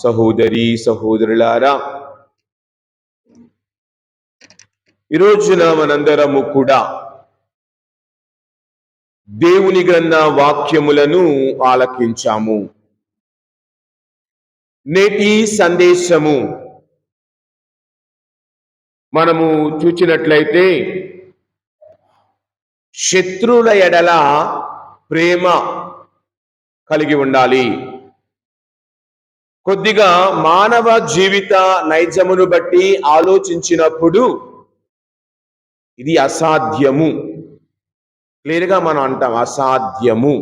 సహోదరి సహోదరులారా, ఈరోజున మనందరము కూడా దేవుని గ్రంథ వాక్యములను ఆలకించాము. నేటి సందేశము మనము చూచినట్లయితే శత్రువుల ఎడల ప్రేమ కలిగి ఉండాలి. కొద్దిగా మానవ జీవిత నైజమును బట్టి ఆలోచించినప్పుడు ఇది అసాధ్యము. క్లియర్గా మనం అంటాం అసాధ్యము.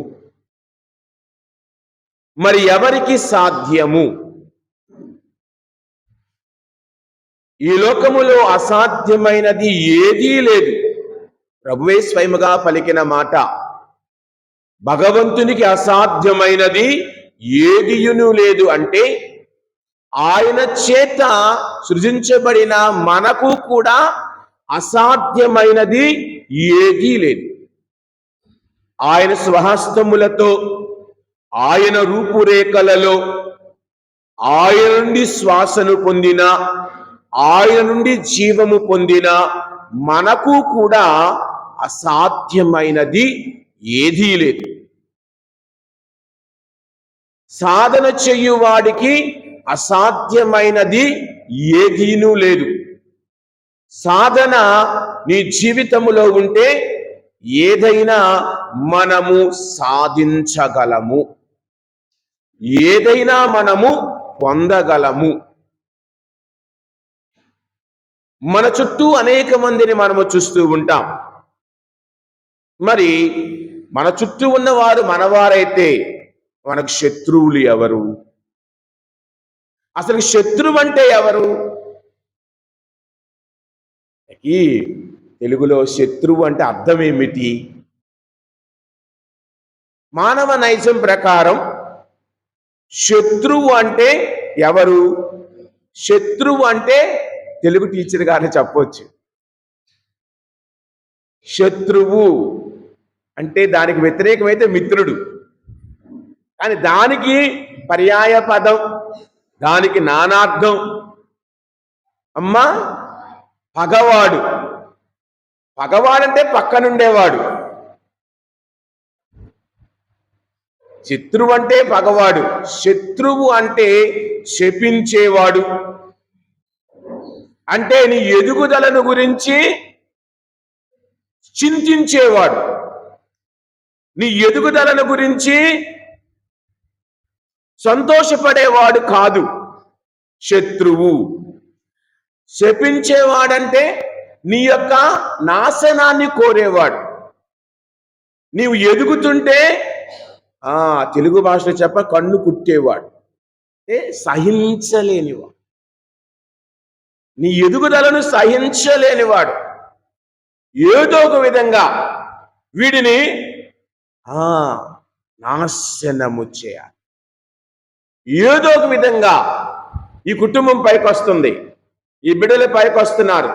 మరి ఎవరికి సాధ్యము? ఈ లోకములో అసాధ్యమైనది ఏదీ లేదు. ప్రభువే స్వయముగా పలికిన మాట. భగవంతునికి అసాధ్యమైనది ఏదియును లేదు. అంటే ఆయన చేత సృజించబడిన మనకు కూడా అసాధ్యమైనది ఏదీ లేదు. ఆయన స్వహస్తములతో, ఆయన రూపురేఖలలో, ఆయన నుండి శ్వాసను పొందిన, ఆయన నుండి జీవము పొందిన మనకు కూడా అసాధ్యమైనది ఏదీ లేదు. సాధన చెయ్యువాడికి అసాధ్యమైనది ఏదీనూ లేదు. సాధన నీ జీవితములో ఉంటే ఏదైనా మనము సాధించగలము, ఏదైనా మనము పొందగలము. మన చుట్టూ అనేక మందిని మనము చూస్తూ ఉంటాం. మరి మన చుట్టూ ఉన్నవారు మనవారైతే మనకు శత్రువులు ఎవరు? అసలు శత్రువు అంటే ఎవరు? ఈ తెలుగులో శత్రువు అంటే అర్థం ఏమిటి? మానవ నైజం ప్రకారం శత్రువు అంటే ఎవరు? శత్రువు అంటే తెలుగు టీచర్ గారిని చెప్పవచ్చు. శత్రువు అంటే దానికి వ్యతిరేకమైతే మిత్రుడు. కానీ దానికి పర్యాయ పదం, దానికి నానార్థం అమ్మా పగవాడు. పగవాడంటే పక్కనుండేవాడు. శత్రువు అంటే పగవాడు. శత్రువు అంటే శపించేవాడు. అంటే నీ ఎదుగుదలను గురించి చింతించేవాడు, నీ ఎదుగుదలను గురించి సంతోషపడేవాడు కాదు శత్రువు. శపించేవాడంటే నీ యొక్క నాశనాన్ని కోరేవాడు. నీవు ఎదుగుతుంటే తెలుగు భాషలో కన్ను కుట్టేవాడు, సహించలేనివాడు. నీ ఎదుగుదలను సహించలేనివాడు. ఏదో ఒక విధంగా వీడిని నాశనము చేయాలి. ఏదో ఒక విధంగా ఈ కుటుంబం పైకి వస్తుంది, ఈ బిడ్డలు పైకి వస్తున్నారు,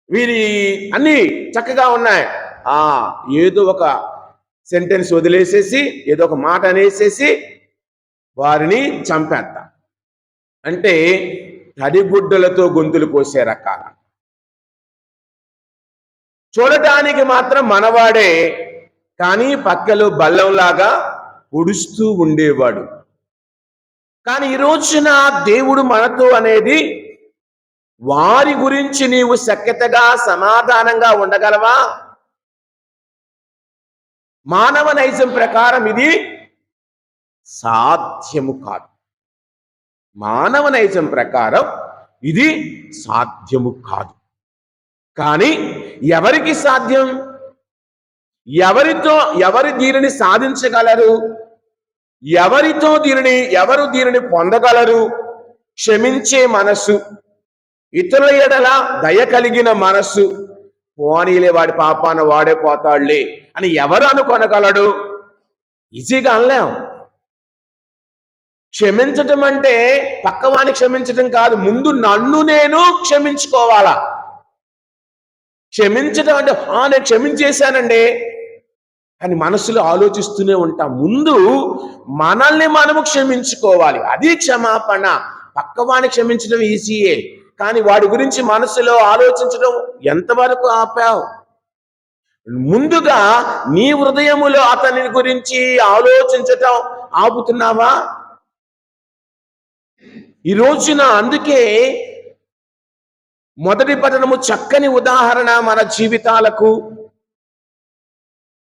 వీరి అన్నీ చక్కగా ఉన్నాయి, ఏదో ఒక సెంటెన్స్ వదిలేసేసి, ఏదో ఒక మాట అనేసేసి వారిని చంపేద్దాం. అంటే తడిగుడ్డలతో గొంతులు కోసే రకాల. చూడటానికి మాత్రం మనవాడే, కానీ పక్కలో బల్లంలాగా పొడుస్తూ ఉండేవాడు. కానీ ఈ రోజున దేవుడు మనతో అనేది, వారి గురించి నీవు సఖ్యతగా సమాధానంగా ఉండగలవా? మానవ నైజం ప్రకారం ఇది సాధ్యము కాదు. మానవ నైజం ప్రకారం ఇది సాధ్యము కాదు. కానీ ఎవరికి సాధ్యం? ఎవరు దీనిని సాధించగలరు? ఎవరు దీనిని పొందగలరు? క్షమించే మనస్సు, ఇతరుల ఎడల దయ కలిగిన మనస్సు. పోనీలే, వాడి పాపాన వాడే పోతాడులే అని ఎవరు అనుకొనగలడు? ఈజీగా అనలేం. క్షమించటం అంటే పక్కవాడిని క్షమించటం కాదు, ముందు నన్ను నేను క్షమించుకోవాలా. క్షమించటం అంటే నేను క్షమించేశానండి, కానీ మనసులో ఆలోచిస్తూనే ఉంటాం. ముందు మనల్ని మనము క్షమించుకోవాలి, అది క్షమాపణ. పక్కవాడిని క్షమించడం ఈజీయే, కానీ వాడి గురించి మనసులో ఆలోచించడం ఎంతవరకు ఆపావు? ముందుగా నీ హృదయములో అతని గురించి ఆలోచించటం ఆపుతున్నావా? ఈ రోజున అందుకే మొదటి పఠనము చక్కని ఉదాహరణ మన జీవితాలకు.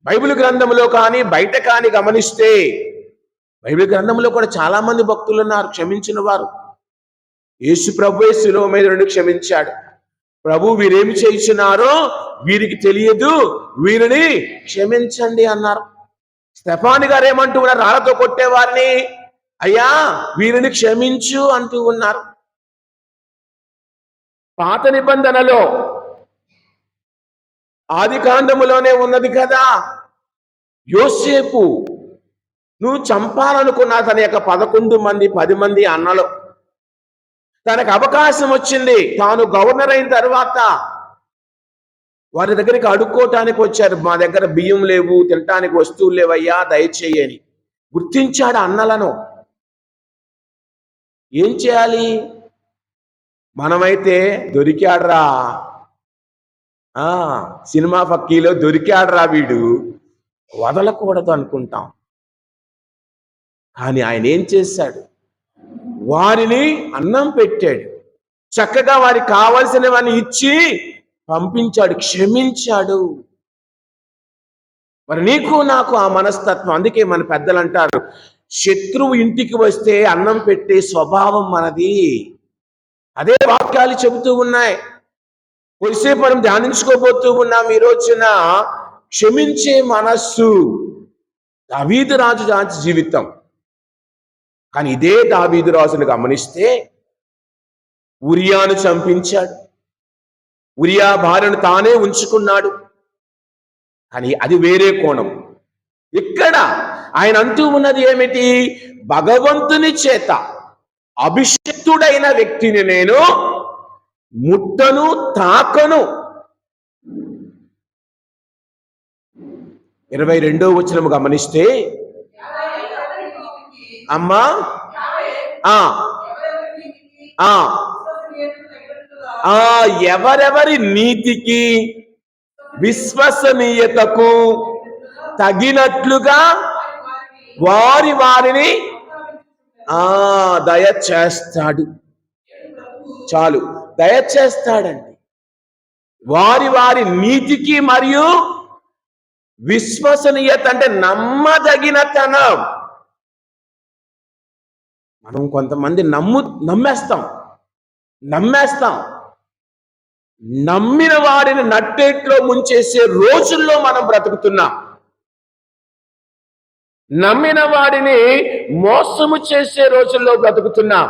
బైబిల్ గ్రంథంలో కానీ బయట కానీ గమనిస్తే, బైబిల్ గ్రంథంలో కూడా చాలా మంది భక్తులు ఉన్నారు క్షమించిన వారు. యేసు ప్రభువే శిలువ మీద నుండి క్షమించాడు. ప్రభు, వీరేమి చేయుచున్నారో వీరికి తెలియదు, వీరిని క్షమించండి అన్నారు. స్టెఫాను గారు ఏమంటూ ఉన్నారు? రాళ్లతో కొట్టేవారిని, అయ్యా వీరిని క్షమించు అంటూ ఉన్నారు. పాత నిబంధనలో ఆది కాండములోనే ఉన్నది కదా, యోసేపు నువ్వు చంపాలనుకున్నా తన యొక్క 10 మంది అన్నలు, తనకు అవకాశం వచ్చింది. తాను గవర్నర్ అయిన తర్వాత వారి దగ్గరికి అడుక్కోవటానికి వచ్చారు. మా దగ్గర బియ్యం లేవు, తినటానికి వస్తువులు లేవయ్యా, దయచేయని. గుర్తించాడు అన్నలను. ఏం చేయాలి? మనమైతే దొరికాడ్రా, సినిమా పక్కీలో దొరికాడ్రా వీడు, వదలకూడదు అనుకుంటాం. కానీ ఆయన ఏం చేశాడు? వారిని అన్నం పెట్టాడు, చక్కగా వారికి కావలసినవన్నీ ఇచ్చి పంపించాడు, క్షమించాడు. మరి నీకు నాకు ఆ మనస్తత్వం. అందుకే మన పెద్దలు అంటారు, శత్రువు ఇంటికి వస్తే అన్నం పెట్టే స్వభావం మనది. అదే వాక్యాలు చెబుతూ ఉన్నాయి. కొద్దిసేపు మనం ధ్యానించుకోబోతూ ఉన్నాం ఈ రోజున. క్షమించే మనస్సు దావీదు రాజు జీవితం. కానీ ఇదే దావీదు రాజును గమనిస్తే ఉరియాను చంపించాడు, ఉరియా భార్యను తానే ఉంచుకున్నాడు. కానీ అది వేరే కోణం. ఇక్కడ ఆయన అంటూ ఉన్నది ఏమిటి? భగవంతుని చేత అభిషిక్తుడైన వ్యక్తిని నేను ముట్టను, తాకను. 22వ వచనము గమనిస్తే, అమ్మా ఎవరెవరి నీతికి విశ్వసనీయతకు తగినట్లుగా వారిని దయచేస్తాడు. చాలు, దయచేస్తాడండి. వారి నీతికి మరియు విశ్వసనీయత అంటే నమ్మదగినతనం. మనం కొంతమంది నమ్మేస్తాం. నమ్మిన వారిని నట్టేట్లో ముంచేసే రోజుల్లో మనం బ్రతుకుతున్నాం. నమ్మిన వారిని మోసము చేసే రోజుల్లో బ్రతుకుతున్నాం.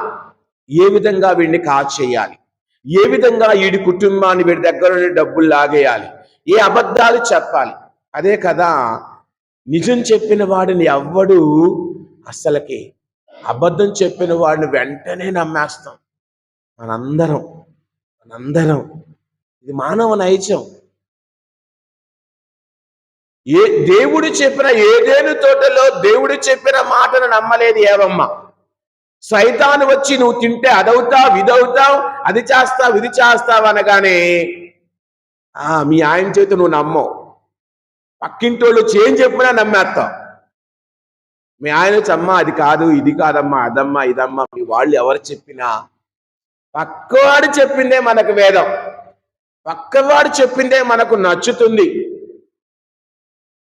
ఏ విధంగా వీడిని కాచేయాలి, ఏ విధంగా వీడి కుటుంబాన్ని వీడి దగ్గర నుండి డబ్బులు లాగేయాలి, ఏ అబద్ధాలు చెప్పాలి. అదే కదా, నిజం చెప్పిన వాడిని ఎవ్వడు అసలకి, అబద్ధం చెప్పిన వాడిని వెంటనే నమ్మేస్తాం. మనందరం ఇది మానవ నైజం. దేవుడు చెప్పిన ఏదేను తోటలో దేవుడు చెప్పిన మాటను నమ్మలేదు ఏవమ్మ. సైతాను వచ్చి నువ్వు తింటే అదవుతావు, ఇదవుతావు, అది చేస్తావు, ఇది చేస్తావు అనగానే మీ ఆయన చేత నువ్వు నమ్మవు. పక్కింటోళ్ళు ఏం చెప్పినా నమ్మేస్తావు. మీ ఆయన చమ్మా అది కాదు, ఇది కాదమ్మా, అదమ్మా, ఇదమ్మా, మీ వాళ్ళు ఎవరు చెప్పినా పక్కవాడు చెప్పిందే మనకు వేదం, పక్కవాడు చెప్పిందే మనకు నచ్చుతుంది.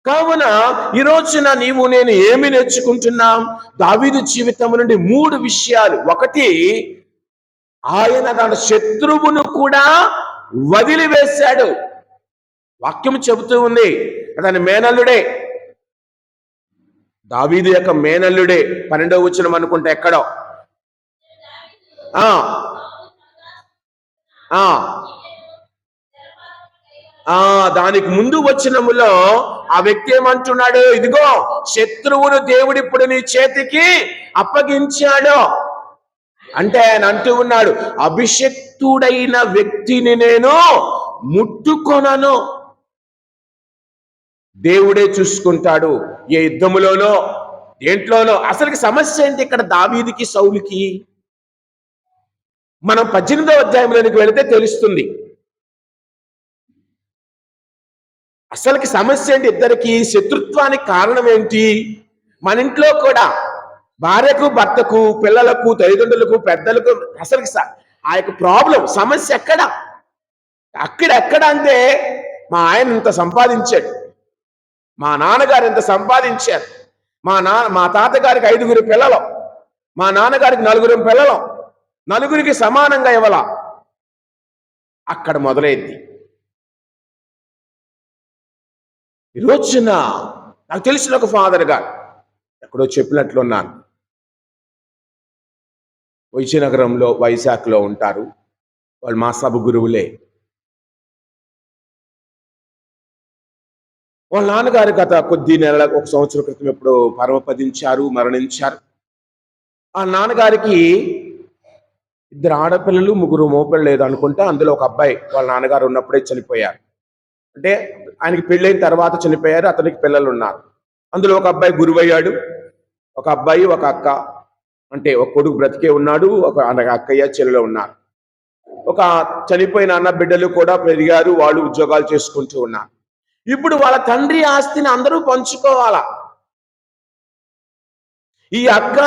కావున ఈ రోజున నీవు నేను ఏమి నేర్చుకుంటున్నాం? దావీదు జీవితం నుండి 3 విషయాలు. ఒకటి, ఆయన తన శత్రువును కూడా వదిలివేశాడు. వాక్యం చెబుతూ ఉంది, అతని మేనల్లుడే, దావీదు యొక్క మేనల్లుడే. 12వ వచనం అనుకుంటే ఎక్కడో దానికి ముందు వచనములో ఆ వ్యక్తి ఏమంటున్నాడు? ఇదిగో శత్రువును దేవుడు ఇప్పుడు నీ చేతికి అప్పగించాడు అంటే ఆయన అంటూ ఉన్నాడు, అభిషక్తుడైన వ్యక్తిని నేను ముట్టుకొనను. దేవుడే చూసుకుంటాడు. ఏ యుద్ధములోనో దేంట్లోనో. అసలుకి సమస్య ఏంటి ఇక్కడ దావీదుకి సౌలుకి? మనం 18వ అధ్యాయంలోనికి వెళితే తెలుస్తుంది. అసలుకి సమస్య ఏంటి? ఇద్దరికి శత్రుత్వానికి కారణం ఏంటి? మన ఇంట్లో కూడా భార్యకు, భర్తకు, పిల్లలకు, తల్లిదండ్రులకు, పెద్దలకు అసలుకి ఆ యొక్క ప్రాబ్లం సమస్య ఎక్కడ? అక్కడెక్కడ అంటే మా ఆయన ఇంత సంపాదించాడు, మా నాన్నగారు ఇంత సంపాదించారు, మా తాతగారికి 5గురు పిల్లలు, మా నాన్నగారికి 4గురు పిల్లలు, నలుగురికి సమానంగా ఇవ్వాల. అక్కడ మొదలైంది. ఈ రోజున నాకు తెలిసిన ఒక ఫాదర్ గారు ఎక్కడో చెప్పినట్లున్నాను, విజయనగరంలో వైజాగ్లో ఉంటారు. వాళ్ళు మా సభ గురువులే. వాళ్ళ నాన్నగారు గత కొద్ది నెలల 1 సంవత్సరం క్రితం ఎప్పుడు పరమపదించారు, మరణించారు. ఆ నాన్నగారికి 2 ఆడపిల్లలు, 3 మగపిల్లలు లేదు అనుకుంటా. అందులో ఒక అబ్బాయి వాళ్ళ నాన్నగారు ఉన్నప్పుడే చనిపోయారు. అంటే ఆయనకి పెళ్ళైన తర్వాత చనిపోయారు. అతనికి పిల్లలు ఉన్నారు. అందులో ఒక అబ్బాయి గురువయ్యాడు, ఒక అబ్బాయి, ఒక అక్క, అంటే ఒక కొడుకు బ్రతికే ఉన్నాడు, ఒక అక్కయ్య చెల్లెలు ఉన్నారు. ఒక చనిపోయిన అన్న బిడ్డలు కూడా పెరిగారు, వాళ్ళు ఉద్యోగాలు చేసుకుంటూ ఉన్నారు. ఇప్పుడు వాళ్ళ తండ్రి ఆస్తిని అందరూ పంచుకోవాలా. ఈ అక్క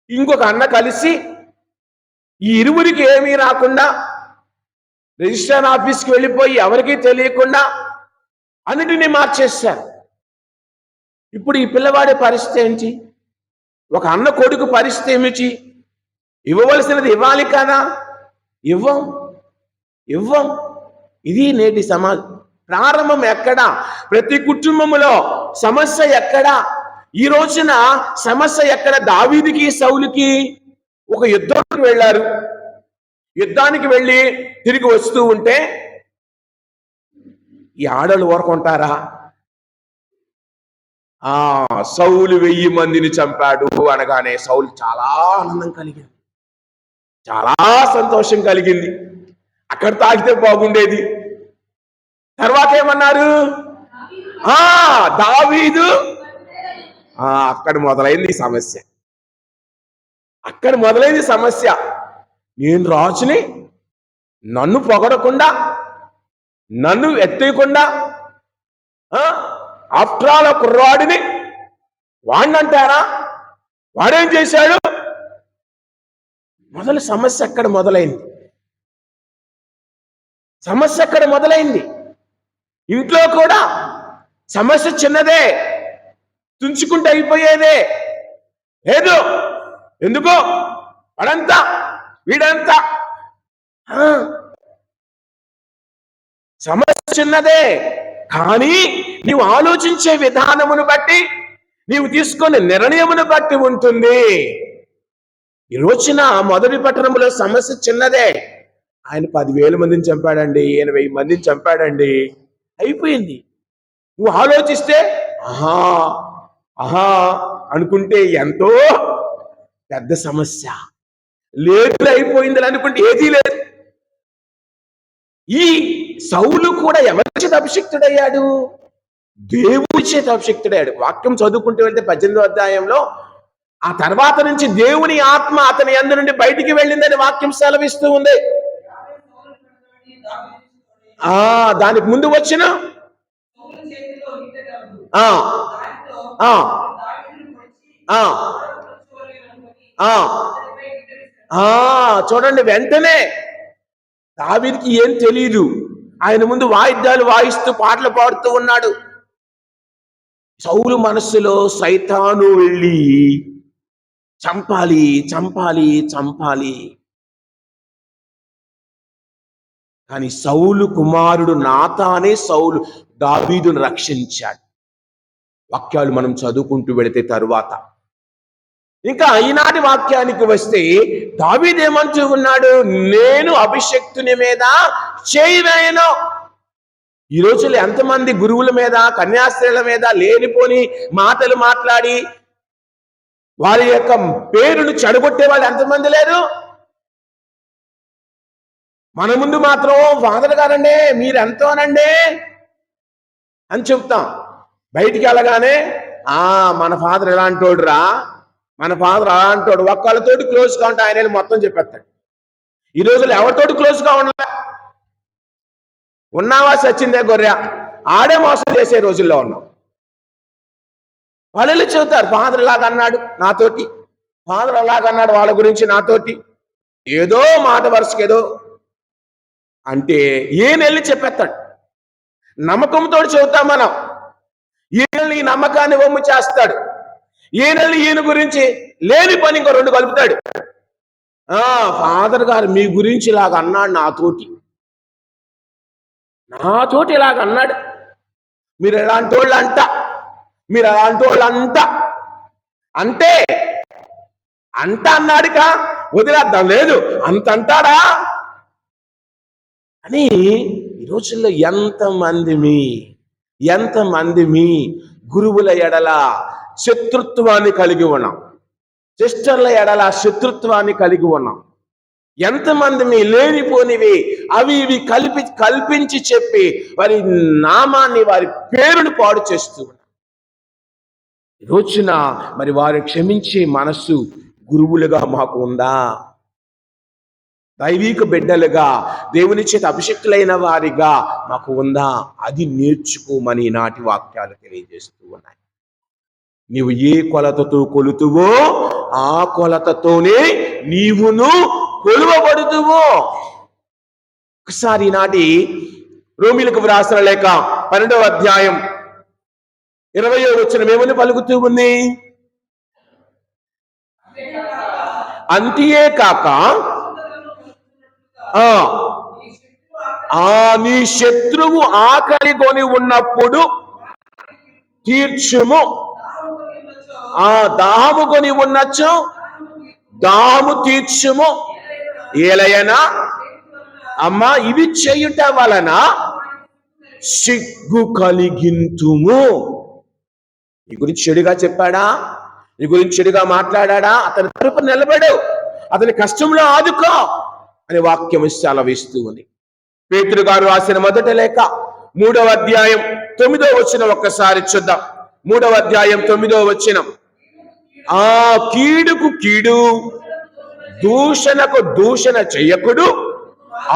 ఇంకొక అన్న కలిసి ఈ ఇరువురికి ఏమీ రాకుండా రిజిస్ట్రార్ ఆఫీస్కి వెళ్ళిపోయి ఎవరికీ తెలియకుండా అన్నిటినీ మార్చేశారు. ఇప్పుడు ఈ పిల్లవాడి పరిస్థితి ఏంటి? ఒక అన్న కొడుకు పరిస్థితి ఏమిటి? ఇవ్వవలసినది ఇవ్వాలి కదా, ఇవ్వం. ఇది నేటి సమాజం. ప్రారంభం ఎక్కడ? ప్రతి కుటుంబములో సమస్య ఎక్కడ? ఈ రోజున సమస్య ఎక్కడ? దావీదుకి సౌలుకి ఒక యుద్ధానికి వెళ్ళారు. యుద్ధానికి వెళ్ళి తిరిగి వస్తూ ఉంటే ఈ ఆడలు ఊరుకుంటారా? సౌలు 1000 మందిని చంపాడు అనగానే సౌలు చాలా ఆనందం కలిగింది, చాలా సంతోషం కలిగింది. అక్కడ తాగితే బాగుండేది. తర్వాత ఏమన్నారు? దావీదు. అక్కడ మొదలైంది సమస్య. నేను రాజుని, నన్ను పొగడకుండా, నన్ను ఎత్తేయకుండా, ఆఫ్టర్ ఆల్ కుర్రాడిని వాడినంటారా? వాడేం చేశాడు? సమస్య ఎక్కడ మొదలైంది? ఇంట్లో కూడా సమస్య చిన్నదే, తుంచుకుంటే అయిపోయేదే. లేదు, ఎందుకో వాడంతా వీడంతా. సమస్య చిన్నదే, కానీ నీవు ఆలోచించే విధానమును బట్టి, నీవు తీసుకునే నిర్ణయమును బట్టి ఉంటుంది. ఈ రోజున మొదటి పట్టణంలో సమస్య చిన్నదే. ఆయన 10,000 మందిని చంపాడండి, 80 మందిని చంపాడండి, అయిపోయింది. నువ్వు ఆలోచిస్తే ఆహా అనుకుంటే ఎంతో పెద్ద సమస్య. లేదు అయిపోయిందని అనుకుంటే ఏదీ లేదు. ఈ సౌలు కూడా ఎవరి చేత అభిషిక్తుడయ్యాడు? దేవుడి చేత అభిషిక్తుడయ్యాడు. వాక్యం చదువుకుంటూ వెళ్తే 18వ అధ్యాయంలో ఆ తర్వాత నుంచి దేవుని ఆత్మ అతని యందు నుండి బయటికి వెళ్ళిందని వాక్యం సెలవిస్తూ ఉంది. దానికి ముందు వచ్చిన చూడండి, వెంటనే దావీదుకి ఏం తెలీదు. ఆయన ముందు వాయిద్యాలు వాయిస్తూ పాటలు పాడుతూ ఉన్నాడు. సౌలు మనస్సులో సైతాను వెళ్ళి చంపాలి. కానీ సౌలు కుమారుడు నాతానే దావీదును రక్షించాడు. వాక్యాలు మనం చదువుకుంటూ వెళితే తరువాత ఇంకా ఈనాటి వాక్యానికి వస్తే దావీదు ఏమంటూ ఉన్నాడు? నేను అభిషక్తుని మీద చేయి వేయను. ఈ రోజుల్లో ఎంతమంది గురువుల మీద, కన్యాస్త్రీల మీద లేనిపోని మాటలు మాట్లాడి వారి యొక్క పేరును చెడగొట్టే వాళ్ళు ఎంతమంది లేరు? మన ముందు మాత్రం ఫాదర్ గారండి, మీరెంతోనండి అని చెప్తాం. బయటికి వెళ్ళగానే మన ఫాదర్ ఎలాంటోడు రా, మన ఫాదర్ అలాంటోడు, ఒక్కళ్ళతోటి క్లోజ్గా ఉంటే ఆయన మొత్తం చెప్పేస్తాడు. ఈ రోజుల్లో ఎవరితోటి క్లోజ్గా ఉన్నావా సచ్చిందే గొర్రె, ఆడే మోసం చేసే రోజుల్లో ఉన్నాం. వాళ్ళు చెబుతారు ఫాదర్ ఇలాగ అన్నాడు నాతోటి, ఫాదర్ అలాగన్నాడు వాళ్ళ గురించి నాతోటి, ఏదో మాట వరుసకి ఏదో అంటే ఈయనెళ్ళి చెప్పేస్తాడు. నమ్మకంతో చెబుతాం మనం, ఈయనల్ని ఈ నమ్మకాన్ని వమ్ము చేస్తాడు. ఈయనల్ని ఈయన గురించి లేని పని ఇంకో రెండు కలుపుతాడు. ఫాదర్ గారు మీ గురించి ఇలాగ అన్నాడు నాతోటి ఇలాగ అన్నాడు, మీరు ఎలాంటి వాళ్ళు అంట, మీరు అలాంటి వాళ్ళు అంటే అన్నాడుగా వదిలేద్దాం, లేదు అంత అంటాడా అని. ఈ రోజుల్లో ఎంతమంది మీ గురువుల ఎడల శత్రుత్వాన్ని కలిగి ఉన్నాం, సిస్టర్ల ఎడల శత్రుత్వాన్ని కలిగి ఉన్నాం. ఎంతమంది మీ లేనిపోనివి అవి ఇవి కల్పించి చెప్పి వారి నామాన్ని, వారి పేరును పాడు చేస్తూ ఉన్నాం. ఈ రోజున మరి వారు క్షమించే మనస్సు గురువులుగా మాకు ఉందా? దైవిక బిడ్డలుగా, దేవుని చేత అభిషక్తులైన వారిగా మాకు ఉందా? అది నేర్చుకోమని నాటి వాక్యాలు తెలియజేస్తూ ఉన్నాయి. నీవు ఏ కొలతతో కొలుతువో ఆ కొలతతోనే నీవును కొలువబడుతువో. ఒకసారి నాటి రోమిలకు వ్రాసిన లేఖ 12వ అధ్యాయం 20వ వచనం ఏమని పలుకుతూ ఉంది? అంతే కాక నీ శత్రువు ఆకలి కొని ఉన్నప్పుడు తీర్చుము, దాహము కొని ఉన్నచ్చు దాహము తీర్చుము. ఏలయనా అమ్మా ఇవి చేయుట వలన సిగ్గు కలిగింతుము. నీ గురించి చెడుగా చెప్పాడా, నీ గురించి చెడుగా మాట్లాడా, అతని తరపు నిలబడు, అతని కష్టంలో ఆదుకో అని వాక్యం సెలవిస్తూ ఉంది. పేతురు గారు రాసిన మొదటి లేఖ 3వ అధ్యాయం 9వ వచనం ఒక్కసారి చూద్దాం. 3వ అధ్యాయం 9వ వచనం, కీడుకు కీడు దూషణకు దూషణ చెయ్యకుడు,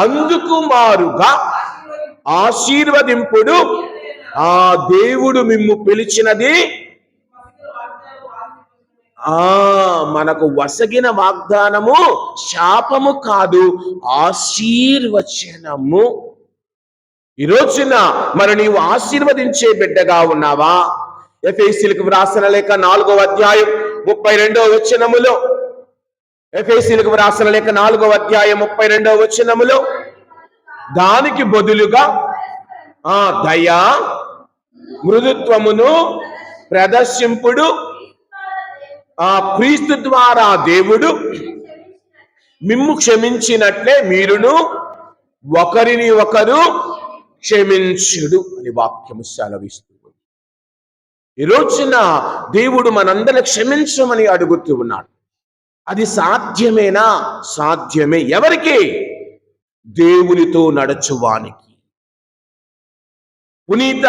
అందుకు మారుగా ఆశీర్వదింపుడు, దేవుడు మిమ్ము పిలిచినది మనకు వసగిన వాగ్దానము శాపము కాదు, ఆశీర్వచనము. ఈ రోజున మరి నీవు ఆశీర్వదించే బిడ్డగా ఉన్నావా? ఎఫెసీయులకు వ్రాసిన లేఖ 4వ అధ్యాయం 32వ వచనములో, ఎఫెసీయులకు వ్రాసిన లేఖ 4వ అధ్యాయం 32వ వచనములో, దానికి బదులుగా దయా మృదుత్వమును ప్రదర్శింపుడు, క్రీస్తు ద్వారా దేవుడు మిమ్ము క్షమించినట్లే మీరును ఒకరిని ఒకరు క్షమించుడు అని వాక్యము సెలవిస్తుంది. ఈ రోజున దేవుడు మనందరిని క్షమించమని అడుగుతూ ఉన్నాడు. అది సాధ్యమేనా? సాధ్యమే. ఎవరికి? దేవునితో నడచువానికి. పునీత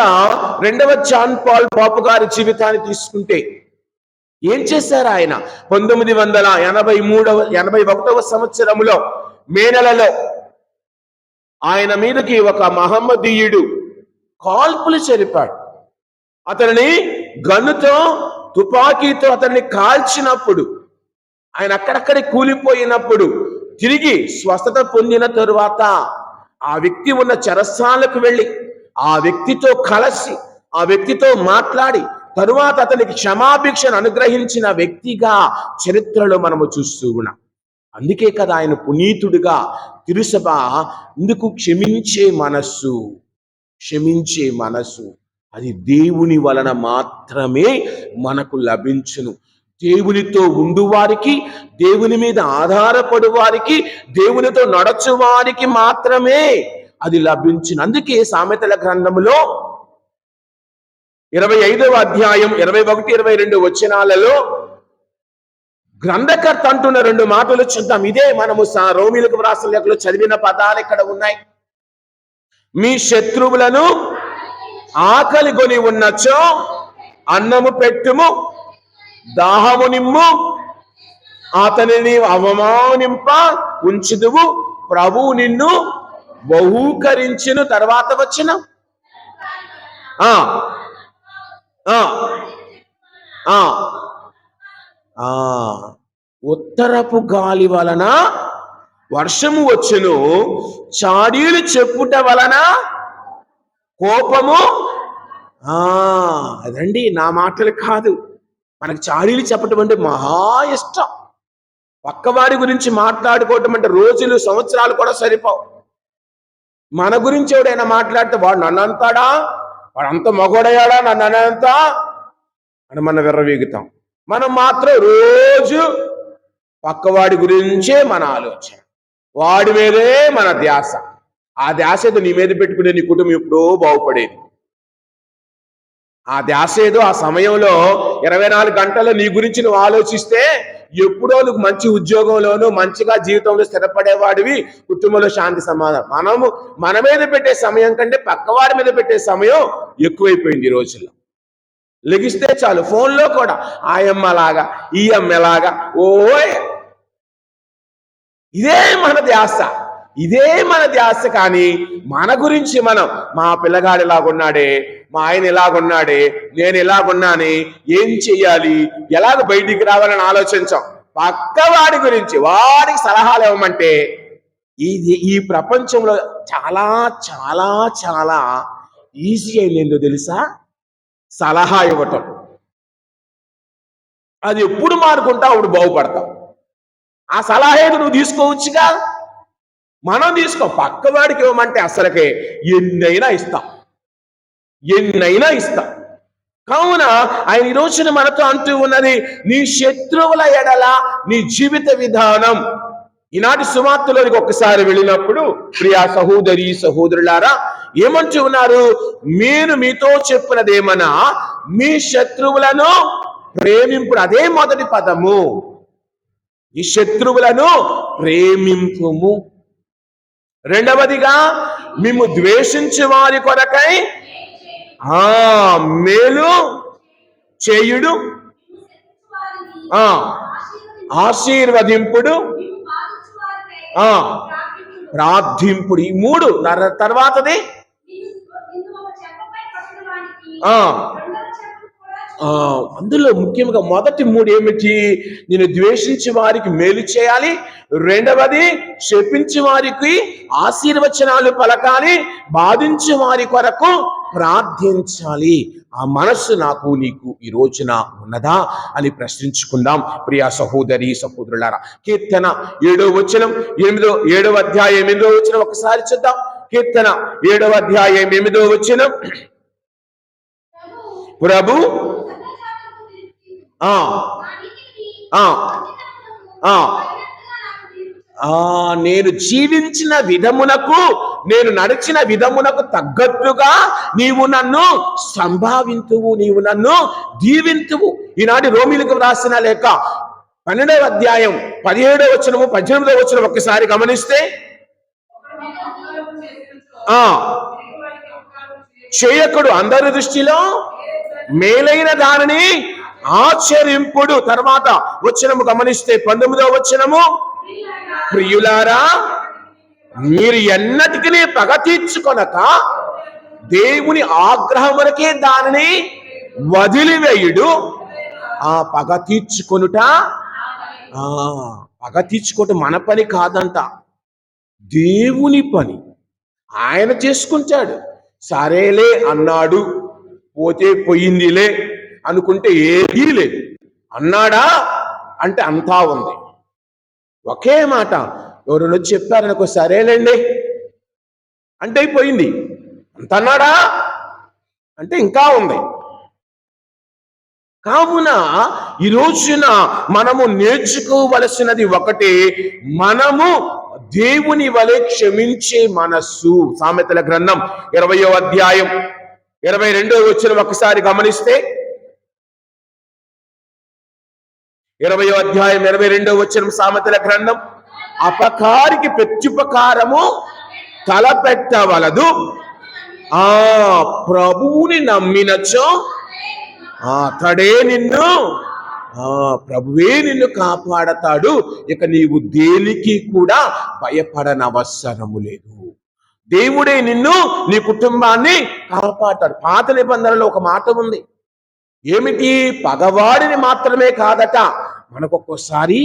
2వ జాన్ పాల్ పాపు గారి జీవితాన్ని తీసుకుంటే ఏం చేశారు ఆయన? 1981వ సంవత్సరంలో మే నెలలో ఆయన మీదకి ఒక మహమ్మదీయుడు కాల్పులు జరిపాడు. అతనిని గన్నుతో, తుపాకీతో అతన్ని కాల్చినప్పుడు, ఆయన అక్కడక్కడే కూలిపోయినప్పుడు తిరిగి స్వస్థత పొందిన తరువాత ఆ వ్యక్తి ఉన్న చెరసాలకు వెళ్ళి ఆ వ్యక్తితో కలిసి ఆ వ్యక్తితో మాట్లాడి తరువాత అతనికి క్షమాభిక్షను అనుగ్రహించిన వ్యక్తిగా చరిత్రలో మనము చూస్తూ ఉన్నాం. అందుకే కదా ఆయన పునీతుడిగా తిరుసభ ఎందుకు క్షమించే మనస్సు అది దేవుని వలన మాత్రమే మనకు లభించును. దేవునితో ఉండు వారికి, దేవుని మీద ఆధారపడు వారికి, దేవునితో నడచు వారికి మాత్రమే అది లభించును. అందుకే సామెతల గ్రంథములో 25వ అధ్యాయం 21, 22 వచనాలలో గ్రంథకర్త అంటున్న 2 మాటలు చూద్దాం. ఇదే మనము రోమీలకు వ్రాసిన లేఖలో చదివిన పదాలు ఇక్కడ ఉన్నాయి. మీ శత్రువులను ఆకలి కొని ఉన్నచో అన్నము పెట్టుము, దాహము నిమ్ము, అతనిని అవమానింప ఉంచుదువు, ప్రభువు నిన్ను బహూకరించును. తర్వాత వచ్చిన ఉత్తరపు గాలి వలన వర్షము వచ్చును, చాడీలు చెప్పుట వలన కోపము. అదండి, నా మాటలు కాదు. మనకు చాడీలు చెప్పటం అంటే మహా ఇష్టం. పక్కవాడి గురించి మాట్లాడుకోవటం అంటే రోజులు సంవత్సరాలు కూడా సరిపోవు. మన గురించి ఎవడైనా మాట్లాడితే వాడు నన్ను అంటాడా, వాడు అంత మగోడయ్యాడా, నన్ను అనంతా అని మనం విర్రవీగుతాం. మనం మాత్రం రోజు పక్కవాడి గురించే మన ఆలోచన, వాడి మీదే మన ధ్యాస. ఆ ధ్యాస ఏదో నీ మీద పెట్టుకునే నీ కుటుంబం ఎప్పుడో బాగుపడేది. ఆ ధ్యాస ఏదో ఆ సమయంలో 24 గంటలు నీ గురించి నువ్వు ఆలోచిస్తే ఎప్పుడో నువ్వు మంచి ఉద్యోగంలోనూ మంచిగా జీవితంలో స్థిరపడేవాడివి, కుటుంబంలో శాంతి సమాధానం. మన మీద పెట్టే సమయం కంటే పక్కవాడి మీద పెట్టే సమయం ఎక్కువైపోయింది ఈ రోజుల్లో. లెగిస్తే చాలు ఫోన్లో కూడా ఆయమ్మలాగా ఈ అమ్మలాగా ఓయ్, ఇదే మన ధ్యాస, ఇదే మన ధ్యాస. కానీ మన గురించి మనం, మా పిల్లగాడు ఇలాగున్నాడే, మా ఆయన ఇలాగున్నాడే, నేను ఇలాగున్నానే, ఏం చెయ్యాలి, ఎలాగ బయటికి రావాలని ఆలోచించాం. పక్కవాడి గురించి వాడికి సలహాలు ఇవ్వమంటే ఈ ప్రపంచంలో చాలా చాలా చాలా ఈజీ అయిందో తెలుసా? సలహా ఇవ్వటం. అది ఎప్పుడు మారుకుంటావు అప్పుడు బాగుపడతావు. ఆ సలహా ఏదో నువ్వు తీసుకోవచ్చుగా, మనం తీసుకో. పక్కవాడికి ఇవ్వమంటే అసలుకే ఎన్నైనా ఇస్తాం, ఎన్నైనా ఇస్తాం. కావున ఆయన ఈ రోజున మనతో అంటూ ఉన్నది, నీ శత్రువుల ఎడల నీ జీవిత విధానం. ఈనాటి సువార్తలోనికి ఒక్కసారి వెళ్ళినప్పుడు ప్రియా సహోదరి సహోదరులారా ఏమంటూ ఉన్నారు? నేను మీతో చెప్పినదేమన్నా మీ శత్రువులను ప్రేమింపుడు. అదే మొదటి పదము, ఈ శత్రువులను ప్రేమింపుము. రెండవదిగా మేము ద్వేషించే వారి కొరకై మేలు చేయుడు, ఆశీర్వదింపుడు, ప్రార్థింపుడు. ఈ మూడు. తర్వాతది అందులో ముఖ్యంగా మొదటి మూడు ఏమిటి? నేను ద్వేషించే వారికి మేలు చేయాలి, రెండవది శపించే వారికి ఆశీర్వచనాలు పలకాలి, బాధించే వారి కొరకు ప్రార్థించాలి. ఆ మనస్సు నాకు నీకు ఈ రోజున ఉన్నదా అని ప్రశ్నించుకుందాం ప్రియా సహోదరి సహోదరులారా. కీర్తన 7వ వచనం 7వ అధ్యాయం 8వ వచనం ఒకసారి చూద్దాం. కీర్తన 7వ అధ్యాయం 8వ వచనం. ప్రభు నేను జీవించిన విధమునకు, నేను నడిచిన విధమునకు తగ్గట్టుగా నీవు నన్ను సంభావింతువు, నీవు నన్ను దీవింతువు. ఈనాటి రోమిలకు రాసిన లేఖ 12వ అధ్యాయం 17వ వచనము 18వ వచనం ఒక్కసారి గమనిస్తే, చేయకుడు అందరి దృష్టిలో మేలైన దానిని ఆచరింపుడు. తర్వాత వచనము గమనిస్తే 19వ వచనము, ప్రియులారా మీరు ఎన్నటికీ పగ తీర్చుకొనక దేవుని ఆగ్రహమునకే దానిని వదిలివేయుడు. ఆ పగ తీర్చుకొనుట, పగ తీర్చుకోవటం మన పని కాదంట, దేవుని పని. ఆయన చేసుకుంటాడు. సరేలే అన్నాడు, పోతే పోయిందిలే అనుకుంటే ఏదీ లేదు. అన్నాడా అంటే అంతా ఉంది. ఒకే మాట ఎవరైనా వచ్చి చెప్పారనుకో, సరేలేండి అంటే అయిపోయింది. అంత అన్నాడా అంటే ఇంకా ఉంది. కావున ఈ రోజున మనము నేర్చుకోవలసినది ఒకటి, మనము దేవుని వలె క్షమించే మనస్సు. సామెతల గ్రంథం 20వ అధ్యాయం 22వ వచనం ఒకసారి గమనిస్తే, 20వ అధ్యాయం 22వ వచనం సామెతల గ్రంథం, అపకారికి ప్రత్యుపకారము తలపెట్టవలదు, ఆ ప్రభువుని నమ్మినచో అతడే నిన్ను ప్రభువే నిన్ను కాపాడతాడు. ఇక నీవు దేనికి కూడా భయపడనవసరము లేదు. దేవుడే నిన్ను, నీ కుటుంబాన్ని కాపాడతాడు. పాత నిబంధనలో ఒక మాట ఉంది. ఏమిటి? పగవాడిని మాత్రమే కాదట, మనకు ఒక్కోసారి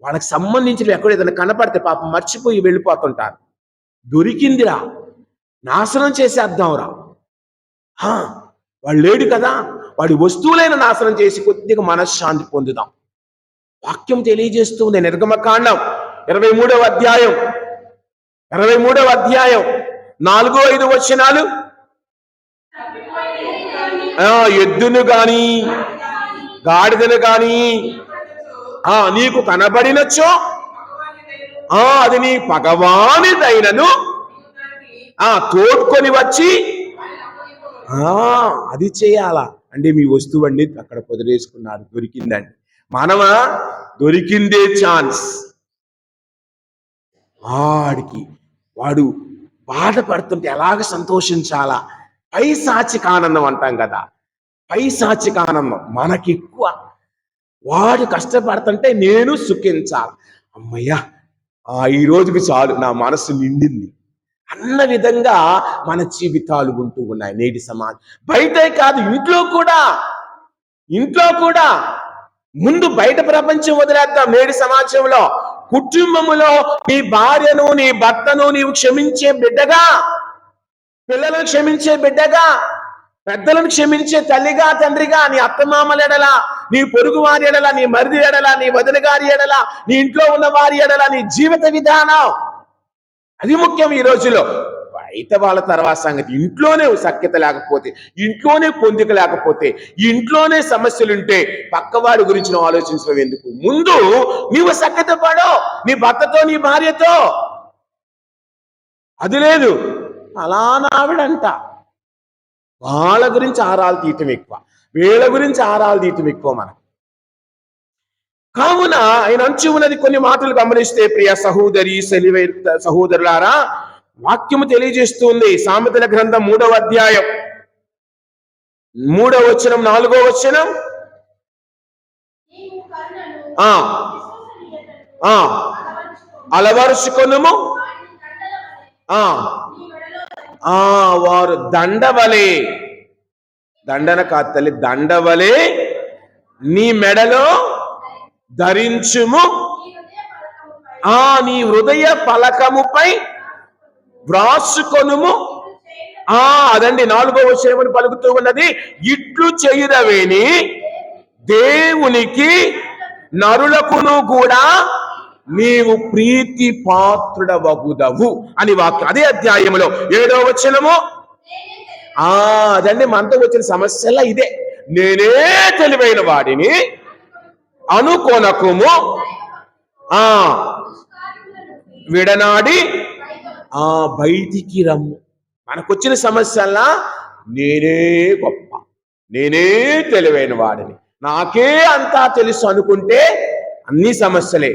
వాళ్ళకి సంబంధించిన ఎక్కడ ఏదైనా కనపడితే పాపం మర్చిపోయి వెళ్ళిపోతుంటారు. దొరికిందిరా, నాశనం చేసేద్దాంరా, వాడు లేడు కదా, వాడి వస్తువులైన నాశనం చేసి కొద్దిగా మనశ్శాంతి పొందుదాం. వాక్యం తెలియజేస్తుంది. నిర్గమకాండం 23వ అధ్యాయం 4-5 వచనాలు. ఎద్దును గాని గాడిదను గాని నీకు కనబడినచ్చో అది నీ పగవానిదైనను తోడ్కొని వచ్చి అది చేయాలా అంటే మీ వస్తువు అండి అక్కడ పొదిలేసుకున్నారు, దొరికిందండి. మనమా దొరికిందే ఛాన్స్. వాడు బాధపడుతుంటే ఎలాగ సంతోషించాలా? పైశాచిక ఆనందం అంటాం కదా, పైశాచిక ఆనందం మనకి ఎక్కువ. వాడు కష్టపడుతుంటే నేను సుఖించాలి. అమ్మయ్యా, ఈ రోజుకి చాలు, నా మనసు నిండింది అన్న విధంగా మన జీవితాలు ఉంటూ ఉన్నాయి నేటి సమాజం. బయటే కాదు, ఇంట్లో కూడా ముందు బయట ప్రపంచం వదిలేద్దాం. నేటి సమాజంలో కుటుంబములో నీ భార్యను, నీ భర్తను నీవు క్షమించే బిడ్డగా, పిల్లలను క్షమించే బిడ్డగా, పెద్దలను క్షమించే తల్లిగా, తండ్రిగా, నీ అత్తమామల ఎడల, నీ పొరుగు వారి ఎడల, నీ మరిది ఎడల, నీ వదిన గారి ఎడల, నీ ఇంట్లో ఉన్న వారి ఎడల నీ జీవిత విధానం అది ముఖ్యం ఈ రోజులో. బయట వాళ్ళ తర్వాత సంగతి. ఇంట్లోనే సఖ్యత లేకపోతే, ఇంట్లోనే పొందిక లేకపోతే, ఇంట్లోనే సమస్యలుంటే పక్కవాడి గురించి నువ్వు ఆలోచించడం ఎందుకు? ముందు నీవు సఖ్యత పడో నీ భర్తతో, నీ భార్యతో. అది లేదు, అలానా ఆవిడంట, వాళ్ళ గురించి ఆరాలు తీయటం ఎక్కువ, వీళ్ళ గురించి ఆరాలు తీయటం ఎక్కువ మనకు. కావున ఆయన అంచు ఉన్నది కొన్ని మాటలు గమనిస్తే, ప్రియ సహోదరి సహోదరులారా, వాక్యము తెలియజేస్తుంది. సామెతల గ్రంథం 3వ అధ్యాయం 3వ వచనం 4వ వచనం. అలవరుచుకొనుము, వారు దండవలే, దండన కాదు తల్లి, దండవలే నీ మెడలో ధరించుము, నీ హృదయ పలకముపై వ్రాసుకొనుము. అదండి 4వ వచనం పలుకుతూ ఉన్నది. ఇట్లు చేయుదవేని దేవునికి నరులకును కూడా నీవు ప్రీతి పాత్రుడవగుదవు అని వాక్యం. అదే అధ్యాయంలో 7వ వచనము. అదండి మనతో వచ్చిన సమస్యలా ఇదే. నేనే తెలివైన వాడిని అనుకొనకుము, విడనాడి బయటికి రమ్ము. మనకొచ్చిన సమస్యల్లా నేనే గొప్ప, నేనే తెలివైన వాడిని, నాకే అంతా తెలుసు అనుకుంటే అన్ని సమస్యలే.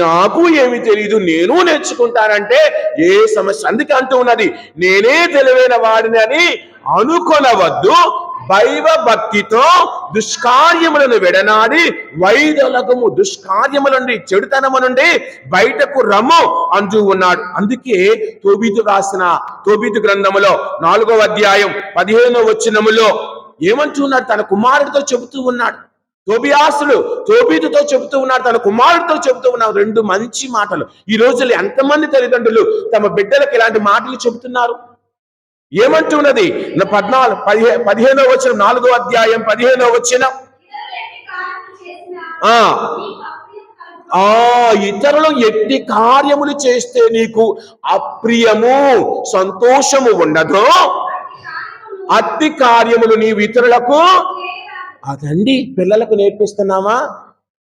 నాకు ఏమి తెలియదు, నేను నేర్చుకుంటానంటే ఏ సమస్య. అందుకే అంటూ ఉన్నది, నేనే తెలివైన వాడిని అని అనుకొనవద్దు, దైవ భక్తితో దుష్కార్యములను విడనాడి వైదొలగము. దుష్కార్యముల నుండి, చెడుతనము నుండి బయటకు రమ్ము అంటూ ఉన్నాడు. అందుకే తోబీతు రాసిన తోబీతు గ్రంథములో 4వ అధ్యాయం 15వ వచనములో ఏమంటున్నాడు? తన కుమారుడితో చెబుతూ ఉన్నాడు. తోబీతుతో చెబుతూ ఉన్నాడు, తన కుమారుడితో చెబుతూ ఉన్నాడు. 2 మంచి మాటలు. ఈ రోజుల్లో ఎంతమంది తల్లిదండ్రులు తమ బిడ్డలకు ఇలాంటి మాటలు చెబుతున్నారు? ఏమంటున్నది? 15వ వచనం, 4వ అధ్యాయం 15వ వచనం. ఇతరులు ఎట్టి కార్యములు చేస్తే నీకు అప్రియము, సంతోషము ఉండదో అట్టి కార్యములు నీవు ఇతరులకు. అదండి పిల్లలకు నేర్పిస్తున్నామా?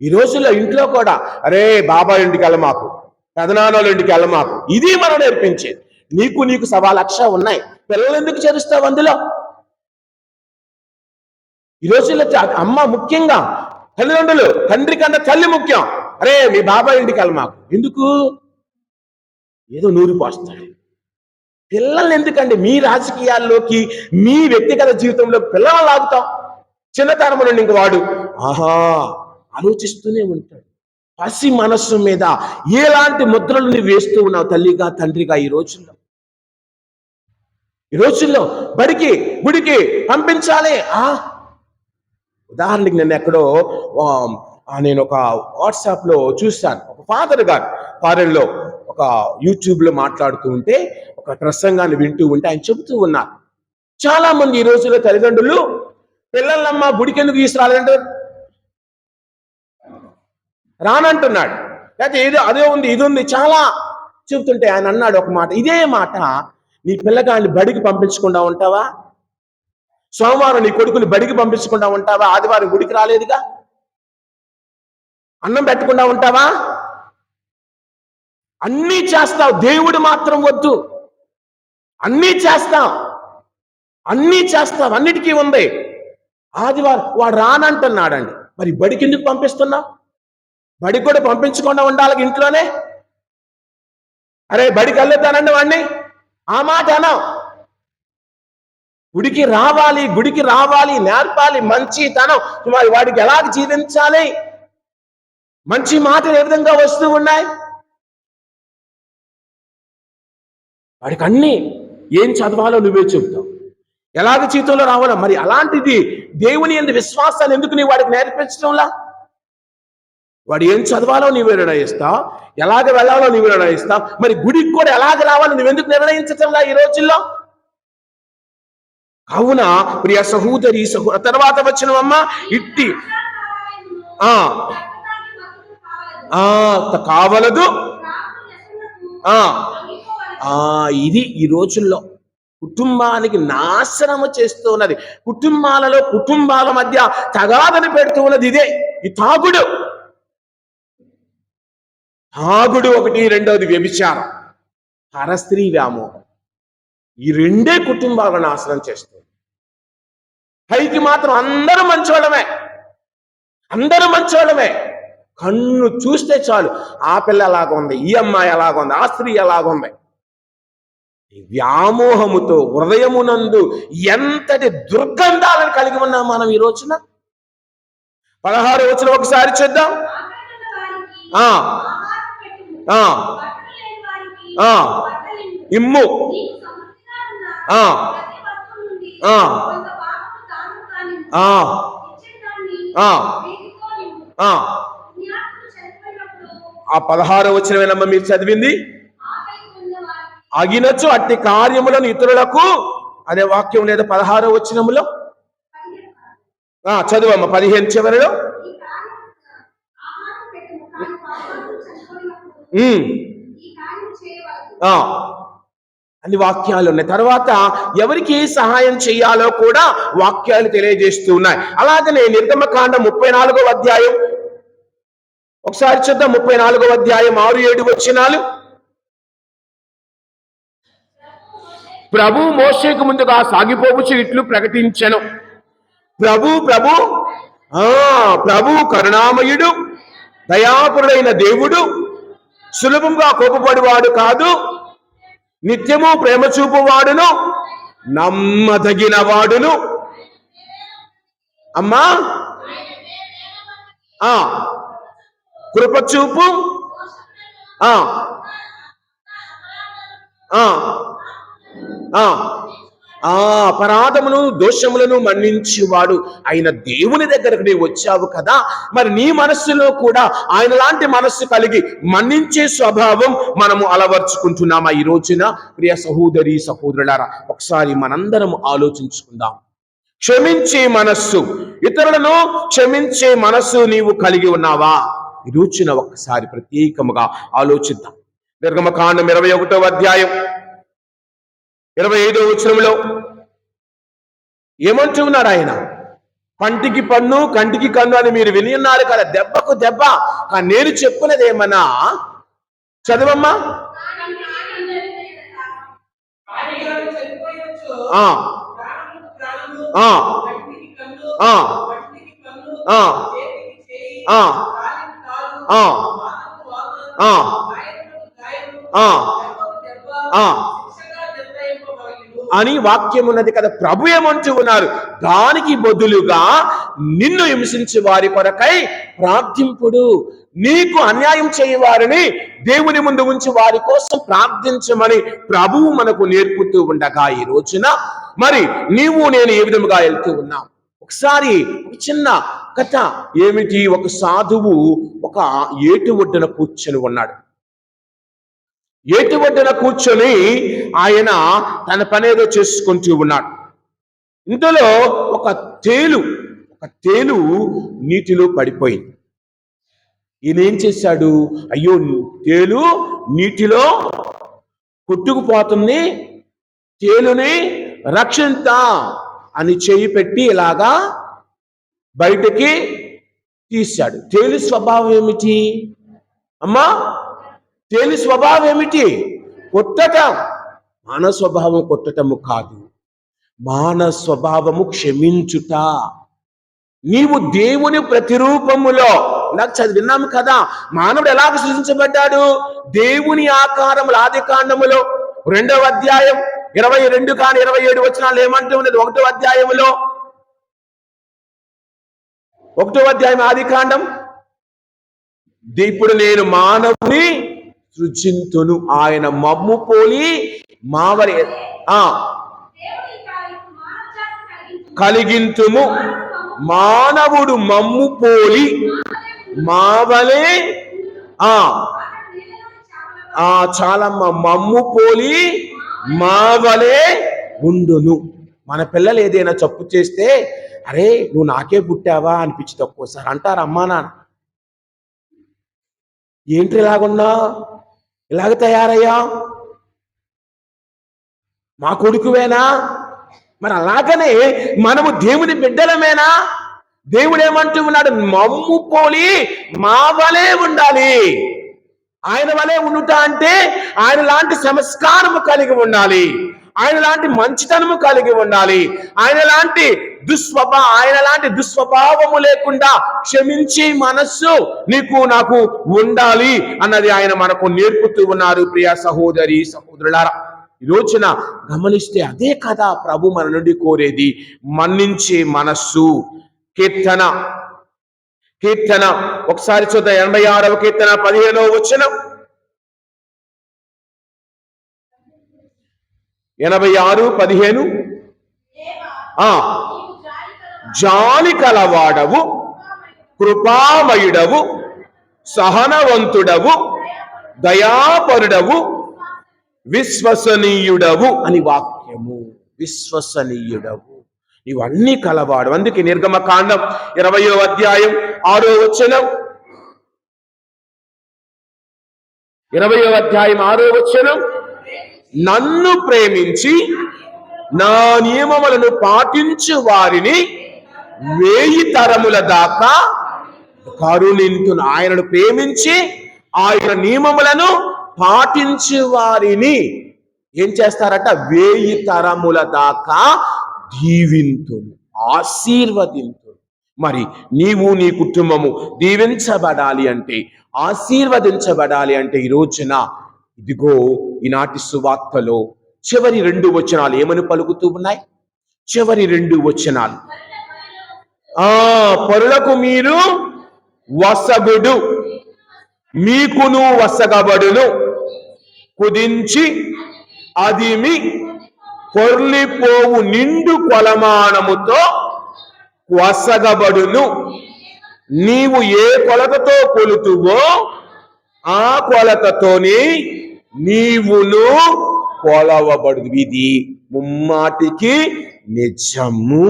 ఈ రోజుల్లో ఇంట్లో కూడా, అరే బాబాయ్ ఇంటికి వెళ్ళమాకు, పెదనాన్నోళ్ళ ఇంటికి వెళ్ళమాకు, ఇది మనం నేర్పించేది. నీకు 1,00,000 ఉన్నాయి, పిల్లలు ఎందుకు చేరుస్తావు అందులో? ఈ రోజుల్లో అమ్మ ముఖ్యంగా, తల్లిదండ్రులు, తండ్రి కన్నా తల్లి ముఖ్యం. అరే మీ బాబాయ్ ఇంటికి వెళ్ళమాకు, ఎందుకు? ఏదో నూరి పోస్తాడు. పిల్లల్ని ఎందుకండి మీ రాజకీయాల్లోకి, మీ వ్యక్తిగత జీవితంలో పిల్లలను లాగుతాం? చిన్నతనం నుండి ఇంక వాడు ఆహా ఆలోచిస్తూనే ఉంటాడు. పసి మనస్సు మీద ఎలాంటి ముద్రలు నువ్వు వేస్తూ ఉన్నావు తల్లిగా, తండ్రిగా ఈ రోజుల్లో బడికి గుడికి పంపించాలి. ఉదాహరణకి నేను ఎక్కడో నేను ఒక వాట్సాప్లో చూశాను. ఒక ఫాదర్ గారు ఫారెన్లో ఒక యూట్యూబ్లో మాట్లాడుతూ ఉంటే, ఒక ప్రసంగాన్ని వింటూ ఉంటే ఆయన చెబుతూ ఉన్నారు, చాలా మంది ఈ రోజుల్లో తల్లిదండ్రులు పిల్లలమ్మ గుడికి ఎందుకు తీసుకురాలంటే రానంటున్నాడు. లేకపోతే ఏదో అదే ఉంది ఇది ఉంది చాలా చెబుతుంటే ఆయన అన్నాడు ఒక మాట, ఇదే మాట నీ పిల్లగాడిని బడికి పంపించకుండా ఉంటావా? సోమవారం నీ కొడుకుని బడికి పంపించకుండా ఉంటావా? ఆదివారం గుడికి రాలేదుగా. అన్నం పెట్టకుండా ఉంటావా? అన్నీ చేస్తావు, దేవుడు మాత్రం వద్దు. అన్నీ చేస్తావు, అన్నిటికీ ఉంది. ఆదివారం వాడు రానంటున్నాడండి, మరి బడికి ఎందుకు పంపిస్తున్నావు? బడికి కూడా పంపించకుండా ఉండాలి ఇంట్లోనే. అరే బడికి వెళ్ళొద్దానండి వాడిని, ఆ మాట అనం. గుడికి రావాలి, నేర్పాలి మంచితనం. మరి వాడికి ఎలాగ జీవించాలి? మంచి మాటలు ఏ విధంగా వస్తూ ఉన్నాయి? వాడికి అన్నీ ఏం చదవాలో నువ్వే చెబుతావు, ఎలాగ జీవితంలో రావాలో. మరి అలాంటిది దేవుని యందు విశ్వాసాన్ని ఎందుకు నీ వాడికి నేర్పించడంలా? వాడు ఏం చదవాలో నీవే నిర్ణయిస్తావు, ఎలాగ వెళ్ళాలో నీవే నిర్ణయిస్తావు. మరి గుడికి కూడా ఎలాగ రావాలో నువ్వెందుకు నిర్ణయించటంలా ఈ రోజుల్లో? కావున ప్రియ సహోదరి తర్వాత వచ్చినవమ్మ ఇట్టి కావలదు. ఇది ఈ రోజుల్లో కుటుంబానికి నాశనము చేస్తూ ఉన్నది. కుటుంబాల మధ్య తగాదని పెడుతూ ఉన్నది ఇదే, ఈ తాగుడు ఒకటి, రెండవది వ్యభిచారం, పరస్త్రీ వ్యామోహం. ఈ రెండే కుటుంబాలను నాశనం చేస్తుంది. పైకి మాత్రం అందరూ మంచోళ్ళమే, కన్ను చూస్తే చాలు ఆ పిల్ల ఎలాగుంది, ఈ అమ్మాయి ఎలాగుంది, ఆ స్త్రీ ఎలాగుంది. వ్యామోహముతో హృదయమునందు ఎంతటి దుర్గంధాలను కలిగి ఉన్నాం మనం ఈ రోజున. 16వ వచనం ఒకసారి చూద్దాం. ఇమ్ము ఆ 16వ వచనమేనమ్మా మీరు చదివింది. అగినచ్చు అట్టి కార్యములను ఇతరులకు అనే వాక్యం లేదా 16వ వచనములో చదువమ్మ 15 చివరిలో. అన్ని వాక్యాలు ఉన్నాయి. తర్వాత ఎవరికి సహాయం చేయాలో కూడా వాక్యాలు తెలియజేస్తూ ఉన్నాయి. అలాగనే నిర్గమకాండం 34వ అధ్యాయం ఒకసారి చూద్దాం. 34వ అధ్యాయం 6-7 వచనాలు. ప్రభు మోషేకు ముందుగా సాగిపోవచ్చు ఇట్లు ప్రకటించెను. ప్రభు కరుణామయుడు, దయాపురుడైన దేవుడు, సులభంగా కోపపడివాడు కాదు, నిత్యము ప్రేమ చూపువాడును, నమ్మదగిన వాడును. అమ్మా కృపచూపు అపరాధమును దోషములను మన్నించేవాడు అయిన దేవుని దగ్గరకు నీవు వచ్చావు కదా, మరి నీ మనస్సులో కూడా ఆయన లాంటి మనస్సు కలిగి మన్నించే స్వభావం మనము అలవర్చుకుంటున్నామా ఈ రోజున? ప్రియ సహోదరి సహోదరులారా, ఒకసారి మనందరం ఆలోచించుకుందాం. క్షమించే మనస్సు, ఇతరులను క్షమించే మనస్సు నీవు కలిగి ఉన్నావా? ఈ రోజున ఒక్కసారి ప్రత్యేకముగా ఆలోచిద్దాం. నిర్గమకాండం 21వ అధ్యాయం 25వ వచనంలో ఏమంటూ ఉన్నాడు ఆయన? పంటికి పన్ను కంటికి కన్ను అని మీరు విని ఉన్నారు కదా, దెబ్బకు దెబ్బ. కానీ నేను చెప్పున్నది ఏమన్నా చదవమ్మా. అని వాక్యం ఉన్నది కదా. ప్రభు ఏమంటూ ఉన్నారు, దానికి బదులుగా నిన్ను హింసించే వారి కొరకై ప్రార్థింపుడు. నీకు అన్యాయం చేయవారిని దేవుని ముందు ఉంచి వారి కోసం ప్రార్థించమని ప్రభువు మనకు నేర్పుతూ ఉండగా ఈ రోజున మరి నీవు నేను ఏ విధముగా వెళ్తూ ఉన్నాం. ఒకసారి ఒక చిన్న కథ ఏమిటి, ఒక సాధువు ఒక ఏటి ఒడ్డున కూర్చొని ఉన్నాడు. ఏటి ఒడ్డున కూర్చొని ఆయన తన పనేదో చేసుకుంటూ ఉన్నాడు. ఇందులో ఒక తేలు నీటిలో పడిపోయింది. ఈయన ఏం చేశాడు, అయ్యో తేలు నీటిలో కొట్టుకుపోతుంది, తేలుని రక్షింతా అని చేయి పెట్టి ఇలాగా బయటికి తీశాడు. తేలు స్వభావం ఏమిటి అమ్మా? తేలి స్వభావం ఏమిటి? కొట్టటం. మానవ స్వభావం కొట్టటము కాదు, మానవ స్వభావము క్షమించుట. నీవు దేవుని ప్రతిరూపములో, నాకు చదివిన్నాము కదా, మానవుడు ఎలాగ సృజించబడ్డాడు? దేవుని ఆకారములు. ఆది కాండములో 2వ అధ్యాయం 22 కానీ 27 వచనాలు ఏమంటూ ఉన్నది? 1వ అధ్యాయములో 1వ అధ్యాయం ఆది కాండం, ఇప్పుడు నేను మానవుని సృజింతును, ఆయన మమ్ము పోలి మావలి కలిగింతుము, మానవుడు మమ్ము పోలి మావలే చాలమ్మ, మమ్ము పోలి మావలే ఉండును. మన పిల్లలు ఏదైనా తప్పు చేస్తే, అరే నువ్వు నాకే పుట్టావా అనిపించి తక్కువసారి అంటారు అమ్మా నాన్న. ఏంటి ఇలాగున్నా, ఇలాగ తయారయ్యా, మా కొడుకువేనా? మరి అలాగనే మనము దేవుని బిడ్డలమేనా? దేవుడు ఏమంటూ ఉన్నాడు, మమ్ము పోలి మా వలే ఉండాలి. ఆయన వలే ఉండుట అంటే ఆయన లాంటి సంస్కారము కలిగి ఉండాలి, ఆయన లాంటి మంచితనము కలిగి ఉండాలి, ఆయన లాంటి దుస్వభావము లేకుండా క్షమించే మనస్సు నీకు నాకు ఉండాలి అన్నది ఆయన మనకు నేర్పుతూ ఉన్నారు. ప్రియ సహోదరి సహోదరులారా, ఈ రోజున గమనిస్తే అదే కదా ప్రభు మన నుండి కోరేది, మన్నించే మనస్సు. కీర్తన ఒకసారి చూద్దాం. 86వ కీర్తన 15వ వచనం. 86:15. జాలి కలవాడవు, కృపామయుడవు, సహనవంతుడవు, దయాపరుడవు, విశ్వసనీయుడవు అని వాక్యము. విశ్వసనీయుడవు, ఇవన్నీ కలవాడు. అందుకే నిర్గమకాండం 20వ అధ్యాయం 6వ వచనం, 20వ అధ్యాయం 6వ వచనం, నన్ను ప్రేమించి నా నియమములను పాటించు వారిని 1000 తరముల దాకా కరుణింతును. ఆయనను ప్రేమించి ఆయన నియమములను పాటించు వారిని ఏం చేస్తారట? 1000 తరముల దాకా దీవింతును, ఆశీర్వదింతును. మరి నీవు నీ కుటుంబము దీవించబడాలి అంటే, ఆశీర్వదించబడాలి అంటే ఈ రోజున ఇదిగో ఈనాటి సువార్తలో చివరి 2 వచనాలు ఏమని పలుకుతూ ఉన్నాయి? చివరి 2 వచనాలు, పరులకు మీరు వసగుడు, మీకును వసగబడును, కుదించి అదిమి పొర్లిపోవు నిండు కొలమానముతో వసగబడును. నీవు ఏ కొలతతో కొలుతువో ఆ కొలతతోని నీవును కొలవబడు. ఇది ముమ్మాటికి నిజము,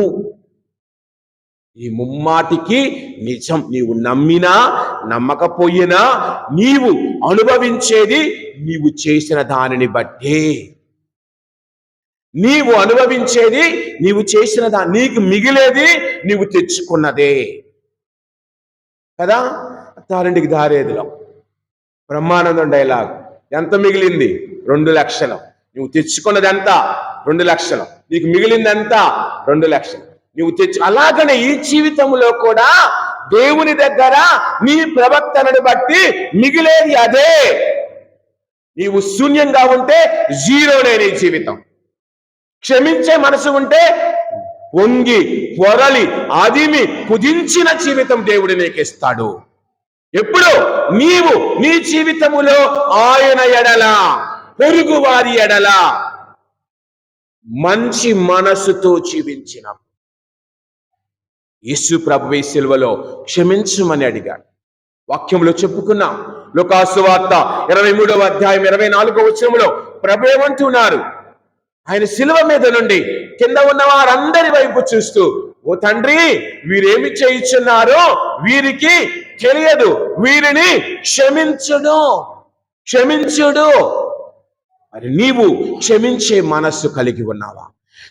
ఈ ముమ్మాటికి నిజం. నీవు నమ్మినా నమ్మకపోయినా నీవు అనుభవించేది నీవు చేసిన దానిని బట్టే. నీవు అనుభవించేది నీవు చేసిన దాన్ని, నీకు మిగిలేది నీవు తెచ్చుకున్నదే కదా. అత్తారింటికి దారేదిలో బ్రహ్మానందం డైలాగ్. ఎంత మిగిలింది? 2 లక్షలు. నువ్వు తెచ్చుకున్నది ఎంత? 2 లక్షలు. నీకు మిగిలింది ఎంత? 2 లక్షలు. నువ్వు అలాగనే ఈ జీవితంలో కూడా దేవుని దగ్గర నీ ప్రవర్తనను బట్టి మిగిలేది అదే. నీవు శూన్యంగా ఉంటే జీరోనే నీ జీవితం. క్షమించే మనసు ఉంటే వంగి పొరలి అదిమి కుదించిన జీవితం దేవుడు నీకిస్తాడు. ఎప్పుడు నీవు నీ జీవితములో ఆయన ఎడల, పొరుగు వారి ఎడల మంచి మనసుతో జీవించిన యేసు ప్రభువే సిలువలో క్షమించమని అడిగాడు. వాక్యంలో చెప్పుకున్నాం. లూకాసు వార్త 23వ అధ్యాయం 24వ వచనంలో ప్రభు ఏమంటున్నారు? ఆయన సిలువ మీద నుండి కింద ఉన్న వారందరి వైపు చూస్తూ, ఓ తండ్రి, వీరేమి చేయుచున్నారో వీరికి తెలియదు, వీరిని క్షమించుడు. మరి నీవు క్షమించే మనస్సు కలిగి ఉన్నావా?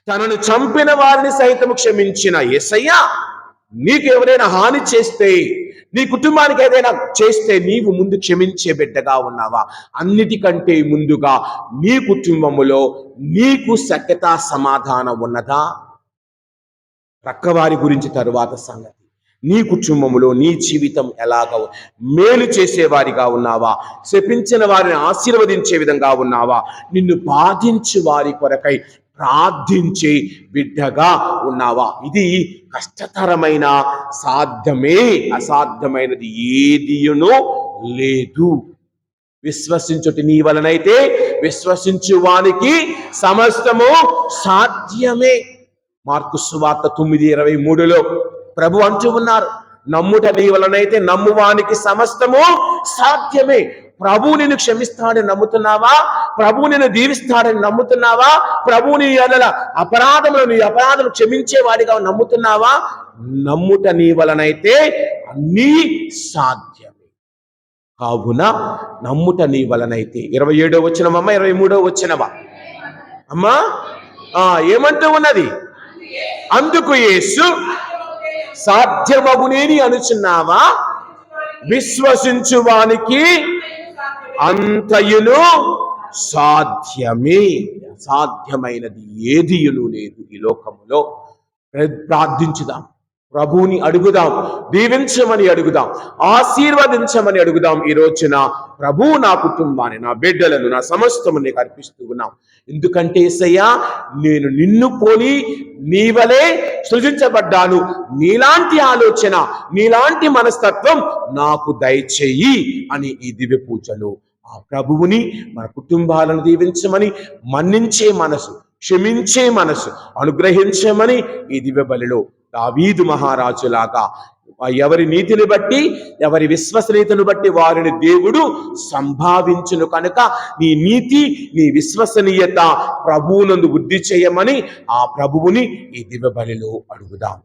తనను చంపిన వారిని సైతం క్షమించిన యేసయ్య నీకు ఎవరైనా హాని చేస్తే, నీ కుటుంబానికి ఏదైనా చేస్తే నీవు ముందు క్షమించే బిడ్డగా ఉన్నావా? అన్నిటికంటే ముందుగా నీ కుటుంబములో నీకు సఖ్యత సమాధానం ఉన్నదా? ప్రక్కవారి గురించి తరువాత సంగతి. నీ కుటుంబములో నీ జీవితం ఎలాగా మేలు చేసేవారిగా ఉన్నావా? శపించిన వారిని ఆశీర్వదించే విధంగా ఉన్నావా? నిన్ను బాధించే వారి కొరకై ప్రార్థించే బిడ్డగా ఉన్నావా? ఇది కష్టతరమైన, సాధ్యమే అసాధ్యమైనది ఏదియునో లేదు. విశ్వసించుటి నీ వలనైతే విశ్వసించు వానికి సమస్తము సాధ్యమే. మార్కు సువార్త 9:23లో ప్రభు అంటూ ఉన్నారు, నమ్ముట నీ వలనైతే నమ్మువానికి సమస్తము సాధ్యమే. ప్రభు నిన్ను క్షమిస్తాడని నమ్ముతున్నావా? ప్రభు నిన్ను దీవిస్తాడని నమ్ముతున్నావా? ప్రభు నీ అపరాధములు క్షమించేవాడిగా నమ్ముతున్నావా? నమ్ముట నీ వలనైతే అన్నీ సాధ్యమే. కావున నమ్ముట నీ వలనైతే 27వ వచనమమ్మా, 23వ వచనమా అమ్మా? ఏమంటూ ఉన్నది? అందుకు యేసు, సాధ్యమగునేని అనుచున్నావా? విశ్వసించు వానికి అంతయును సాధ్యమే. అసాధ్యమైనది ఏదియును లేదు ఈ లోకములో. ప్రార్థించుదాం, ప్రభువుని అడుగుదాం, దీవించమని అడుగుదాం, ఆశీర్వదించమని అడుగుదాం. ఈ రోజున ప్రభు నా కుటుంబాన్ని, నా బిడ్డలను, నా సమస్తము నీకు అర్పిస్తూ ఉన్నాం. ఎందుకంటే యేసయ్యా, నేను నిన్ను పోలి నీవలే సృజించబడ్డాను. నీలాంటి ఆలోచన, నీలాంటి మనస్తత్వం నాకు దయచేయి అని ఈ దివ్య పూజలు ఆ ప్రభువుని, మన కుటుంబాలను దీవించమని, మన్నించే మనసు, క్షమించే మనసు అనుగ్రహించమని ఈ దివ్య బలిలో దావీదు మహారాజులాగా ఎవరి నీతిని బట్టి, ఎవరి విశ్వసనీయతను బట్టి వారిని దేవుడు సంభావించును కనుక నీ నీతి, నీ విశ్వసనీయత ప్రభువునందు వృద్ధి చేయమని ఆ ప్రభువుని ఈ దివ్య బలిలో అడుగుదాం.